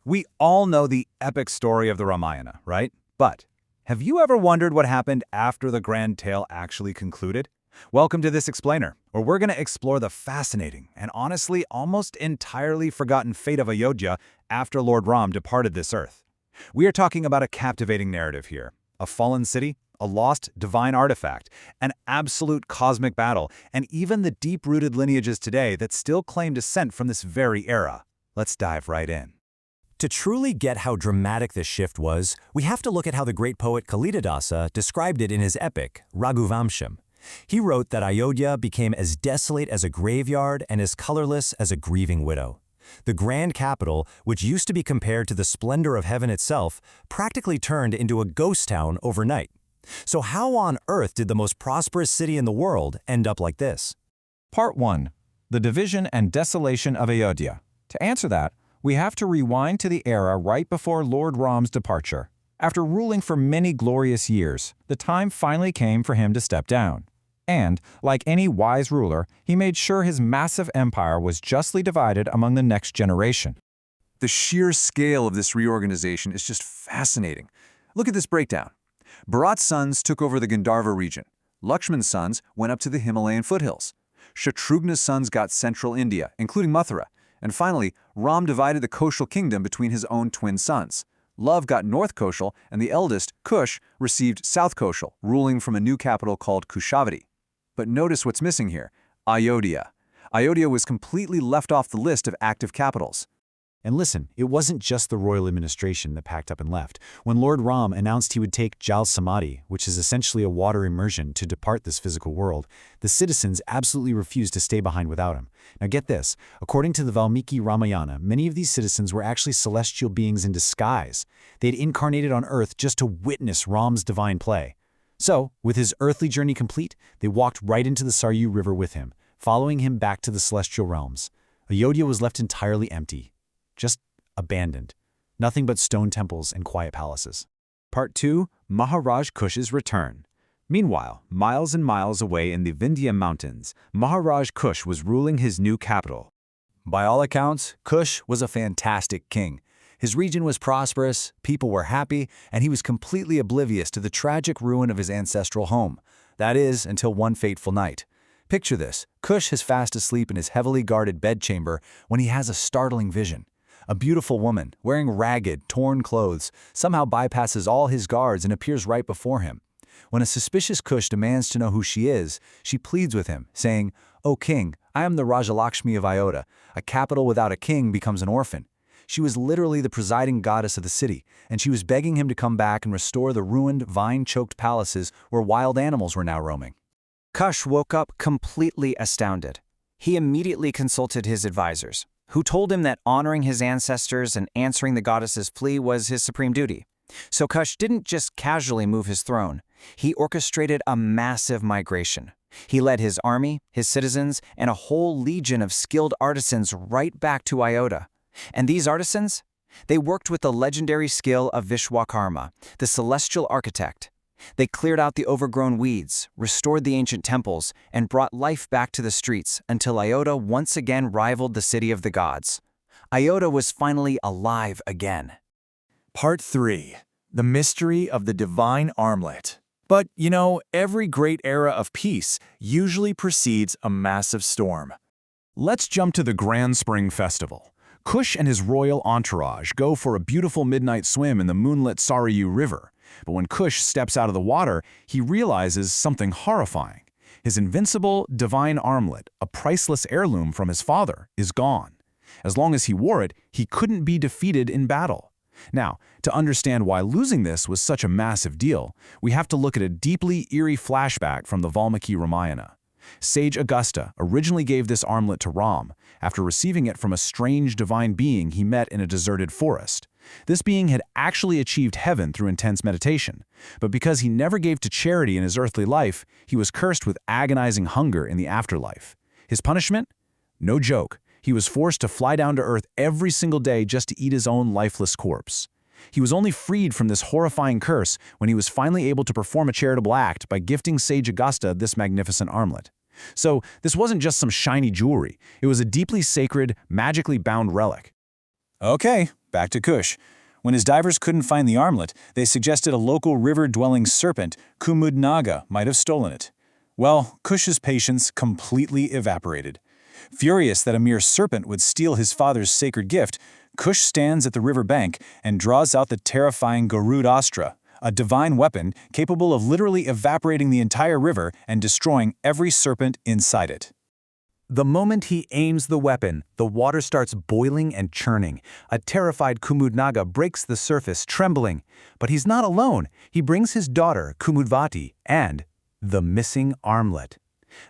We all know the epic story of the Ramayana, right? But have you ever wondered what happened after the grand tale actually concluded? Welcome to this explainer, where we're going to explore the fascinating and honestly almost entirely forgotten fate of Ayodhya after Lord Ram departed this earth. We are talking about a captivating narrative here, a fallen city, a lost divine artifact, an absolute cosmic battle, and even the deep-rooted lineages today that still claim descent from this very era. Let's dive right in. To truly get how dramatic this shift was, we have to look at how the great poet Kalidas described it in his epic, Raghuvamsham. He wrote that Ayodhya became as desolate as a graveyard and as colorless as a grieving widow. The grand capital, which used to be compared to the splendor of heaven itself, practically turned into a ghost town overnight. So how on earth did the most prosperous city in the world end up like this? Part 1. The Division and Desolation of Ayodhya. To answer that, we have to rewind to the era right before Lord Ram's departure. After ruling for many glorious years, the time finally came for him to step down. And, like any wise ruler, he made sure his massive empire was justly divided among the next generation. The sheer scale of this reorganization is just fascinating. Look at this breakdown. Bharat's sons took over the Gandharva region. Lakshman's sons went up to the Himalayan foothills. Shatrughna's sons got central India, including Mathura. And finally, Ram divided the Koshal kingdom between his own twin sons. Love got North Koshal, and the eldest, Kush, received South Koshal, ruling from a new capital called Kushavati. But notice what's missing here: Ayodhya. Ayodhya was completely left off the list of active capitals. And listen, it wasn't just the royal administration that packed up and left. When Lord Ram announced he would take Jal Samadhi, which is essentially a water immersion, to depart this physical world, the citizens absolutely refused to stay behind without him. Now get this, according to the Valmiki Ramayana, many of these citizens were actually celestial beings in disguise. They'd incarnated on earth just to witness Ram's divine play. So, with his earthly journey complete, they walked right into the Sarayu river with him, following him back to the celestial realms. Ayodhya was left entirely empty. Just abandoned. Nothing but stone temples and quiet palaces. Part 2. Maharaj Kush's return. Meanwhile, miles and miles away in the Vindhya mountains, Maharaj Kush was ruling his new capital. By all accounts, Kush was a fantastic king. His region was prosperous, people were happy, and he was completely oblivious to the tragic ruin of his ancestral home. That is, until one fateful night. Picture this: Kush is fast asleep in his heavily guarded bedchamber when he has a startling vision. A beautiful woman, wearing ragged, torn clothes, somehow bypasses all his guards and appears right before him. When a suspicious Kush demands to know who she is, she pleads with him, saying, "O king, I am the Raj Lakshmi of Ayodhya. A capital without a king becomes an orphan." She was literally the presiding goddess of the city, and she was begging him to come back and restore the ruined, vine-choked palaces where wild animals were now roaming. Kush woke up completely astounded. He immediately consulted his advisors, who told him that honoring his ancestors and answering the goddess's plea was his supreme duty. So Kush didn't just casually move his throne. He orchestrated a massive migration. He led his army, his citizens, and a whole legion of skilled artisans right back to Ayodhya. And these artisans? They worked with the legendary skill of Vishwakarma, the celestial architect. They cleared out the overgrown weeds, restored the ancient temples, and brought life back to the streets until Ayodhya once again rivaled the city of the gods. Ayodhya was finally alive again. Part 3. The Mystery of the Divine Armlet. But, you know, every great era of peace usually precedes a massive storm. Let's jump to the Grand Spring Festival. Kush and his royal entourage go for a beautiful midnight swim in the moonlit Sarayu River. But when Kush steps out of the water, he realizes something horrifying. His invincible divine armlet, a priceless heirloom from his father, is gone. As long as he wore it, he couldn't be defeated in battle. Now, to understand why losing this was such a massive deal, we have to look at a deeply eerie flashback from the Valmiki Ramayana. Sage Augusta originally gave this armlet to Ram after receiving it from a strange divine being he met in a deserted forest. This being had actually achieved heaven through intense meditation, but because he never gave to charity in his earthly life, he was cursed with agonizing hunger in the afterlife. His punishment? No joke. He was forced to fly down to earth every single day just to eat his own lifeless corpse. He was only freed from this horrifying curse when he was finally able to perform a charitable act by gifting Sage Augusta this magnificent armlet. So this wasn't just some shiny jewelry. It was a deeply sacred, magically bound relic. Okay, back to Kush. When his divers couldn't find the armlet, they suggested a local river-dwelling serpent, Naga, might have stolen it. Well, Kush's patience completely evaporated. Furious that a mere serpent would steal his father's sacred gift, Kush stands at the river bank and draws out the terrifying Garud Astra, a divine weapon capable of literally evaporating the entire river and destroying every serpent inside it. The moment he aims the weapon, the water starts boiling and churning. A terrified Naga breaks the surface, trembling. But he's not alone. He brings his daughter, Kumudvati, and the missing armlet.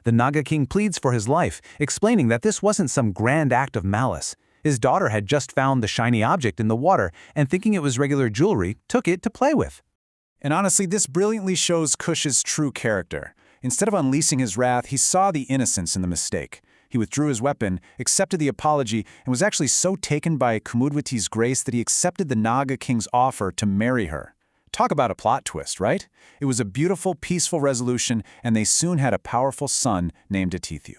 The Naga king pleads for his life, explaining that this wasn't some grand act of malice. His daughter had just found the shiny object in the water and, thinking it was regular jewelry, took it to play with. And honestly, this brilliantly shows Kush's true character. Instead of unleashing his wrath, he saw the innocence in the mistake. He withdrew his weapon, accepted the apology, and was actually so taken by Kumudvati's grace that he accepted the Naga king's offer to marry her. Talk about a plot twist, right? It was a beautiful, peaceful resolution, and they soon had a powerful son named Atithu.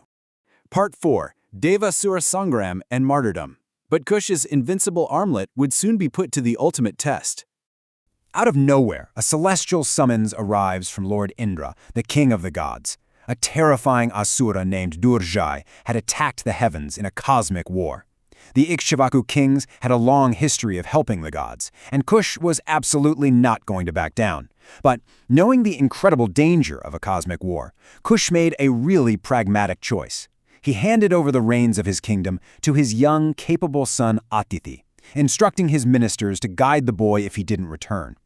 Part 4. Devasur Sangram and Martyrdom. But Kush's invincible armlet would soon be put to the ultimate test. Out of nowhere, a celestial summons arrives from Lord Indra, the king of the gods. A terrifying asura named Durjai had attacked the heavens in a cosmic war. The Ikshvaku kings had a long history of helping the gods, and Kush was absolutely not going to back down. But knowing the incredible danger of a cosmic war, Kush made a really pragmatic choice. He handed over the reins of his kingdom to his young, capable son Atithi, instructing his ministers to guide the boy if he didn't return.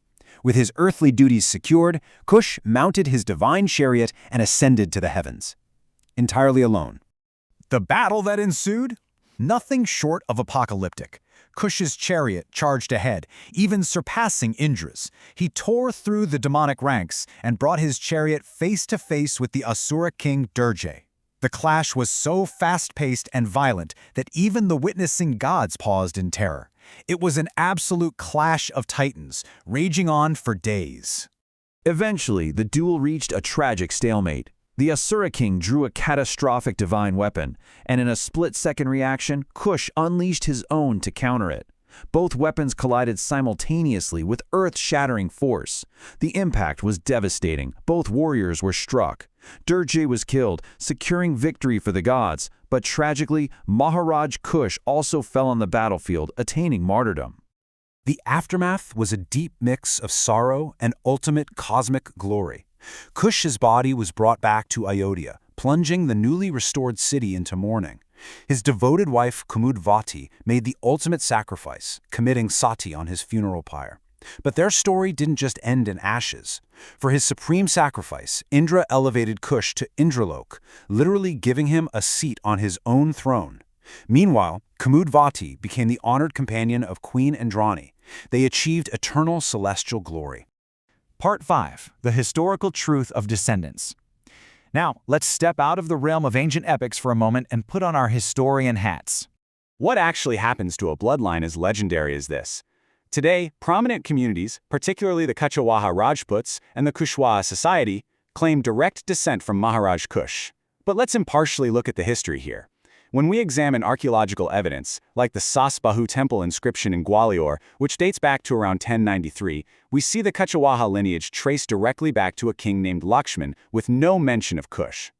With his earthly duties secured, Kush mounted his divine chariot and ascended to the heavens. Entirely alone. The battle that ensued? Nothing short of apocalyptic. Kush's chariot charged ahead, even surpassing Indra's. He tore through the demonic ranks and brought his chariot face to face with the Asura king Durjai. The clash was so fast-paced and violent that even the witnessing gods paused in terror. It was an absolute clash of titans, raging on for days. Eventually, the duel reached a tragic stalemate. The Asura king drew a catastrophic divine weapon, and in a split-second reaction, Kush unleashed his own to counter it. Both weapons collided simultaneously with earth-shattering force. The impact was devastating. Both warriors were struck. Durjai was killed, securing victory for the gods, but tragically, Maharaj Kush also fell on the battlefield, attaining martyrdom. The aftermath was a deep mix of sorrow and ultimate cosmic glory. Kush's body was brought back to Ayodhya, plunging the newly restored city into mourning. His devoted wife Kumudvati made the ultimate sacrifice, committing sati on his funeral pyre. But their story didn't just end in ashes. For his supreme sacrifice, Indra elevated Kush to Indralok, literally giving him a seat on his own throne. Meanwhile, Kumudvati became the honored companion of Queen Indrani. They achieved eternal celestial glory. Part 5. The Historical Truth of Descendants. Now, let's step out of the realm of ancient epics for a moment and put on our historian hats. What actually happens to a bloodline as legendary as this? Today, prominent communities, particularly the Kuchawaha Rajputs and the Kushwaha society, claim direct descent from Maharaj Kush. But let's impartially look at the history here. When we examine archaeological evidence, like the Sasbahu temple inscription in Gwalior, which dates back to around 1093, we see the Kuchawaha lineage traced directly back to a king named Lakshman, with no mention of Kush.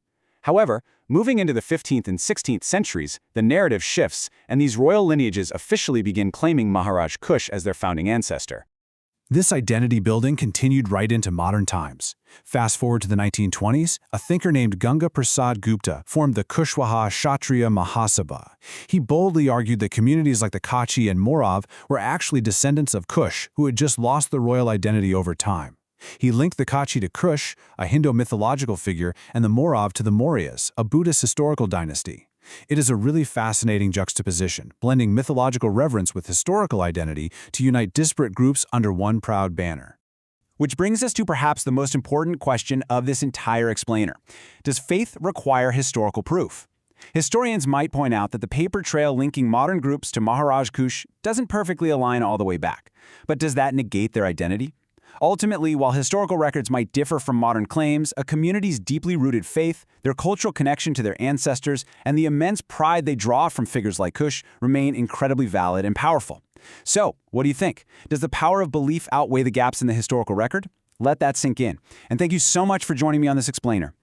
However, moving into the 15th and 16th centuries, the narrative shifts, and these royal lineages officially begin claiming Maharaj Kush as their founding ancestor. This identity building continued right into modern times. Fast forward to the 1920s, a thinker named Ganga Prasad Gupta formed the Kushwaha Kshatriya Mahasabha. He boldly argued that communities like the Kachi and Morav were actually descendants of Kush who had just lost their royal identity over time. He linked the Kachi to Kush, a Hindu mythological figure, and the Morav to the Mauryas, a Buddhist historical dynasty. It is a really fascinating juxtaposition, blending mythological reverence with historical identity to unite disparate groups under one proud banner. Which brings us to perhaps the most important question of this entire explainer. Does faith require historical proof? Historians might point out that the paper trail linking modern groups to Maharaj Kush doesn't perfectly align all the way back. But does that negate their identity? Ultimately, while historical records might differ from modern claims, a community's deeply rooted faith, their cultural connection to their ancestors, and the immense pride they draw from figures like Kush remain incredibly valid and powerful. So, what do you think? Does the power of belief outweigh the gaps in the historical record? Let that sink in. And thank you so much for joining me on this explainer.